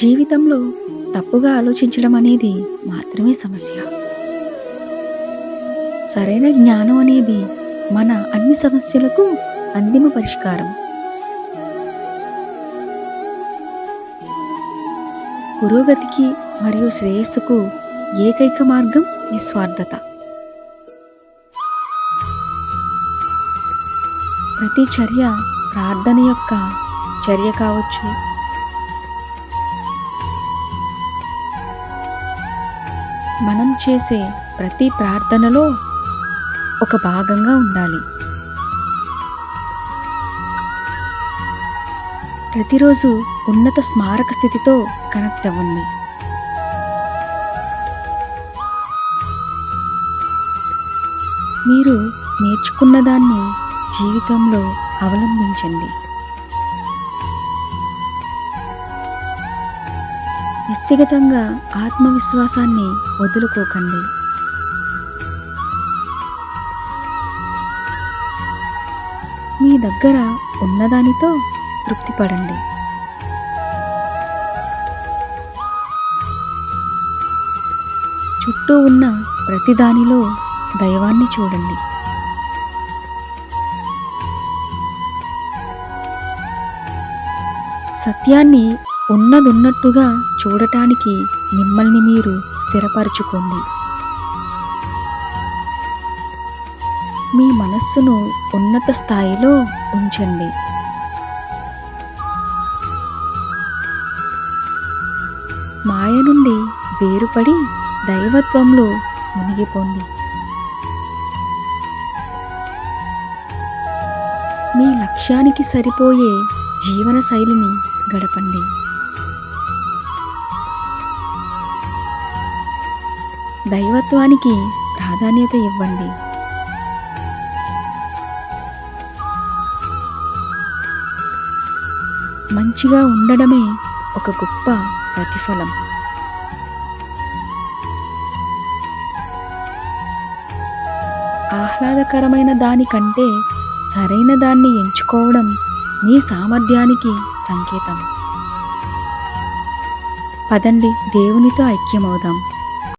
జీవితంలో తప్పుగా ఆలోచించడం అనేది మాత్రమే సమస్య. సరైన జ్ఞానం అనేది మన అన్ని సమస్యలకు అంతిమ పరిష్కారం. పురోగతికి మరియు శ్రేయస్సుకు ఏకైక మార్గం నిస్వార్థత. ప్రతి చర్య ప్రార్థన యొక్క చర్య కావచ్చు. మనం చేసే ప్రతి ప్రార్థనలో ఒక భాగంగా ఉండాలి. ప్రతిరోజు ఉన్నత స్మారక స్థితితో కనెక్ట్ అవ్వండి. మీరు నేర్చుకున్న దాన్ని జీవితంలో అవలంబించండి. వ్యక్తిగతంగా ఆత్మవిశ్వాసాన్ని వదులుకోకండి. మీ దగ్గర ఉన్నదానితో తృప్తిపడండి. చుట్టూ ఉన్న ప్రతిదానిలో దైవాన్ని చూడండి. సత్యాన్ని ఉన్నదున్నట్టుగా చూడటానికి మిమ్మల్ని మీరు స్థిరపరచుకోండి. మీ మనస్సును ఉన్నత స్థాయిలో ఉంచండి. మాయ నుండి వేరుపడి దైవత్వంలో మునిగిపోండి. మీ లక్ష్యానికి సరిపోయే జీవన శైలిని గడపండి. దైవత్వానికి ప్రాధాన్యత ఇవ్వండి. మంచిగా ఉండడమే ఒక గొప్ప ప్రతిఫలం. ఆహ్లాదకరమైన దానికంటే సరైన దాన్ని ఎంచుకోవడం మీ సామర్థ్యానికి సంకేతం. పదండి, దేవునితో ఐక్యమవుదాం.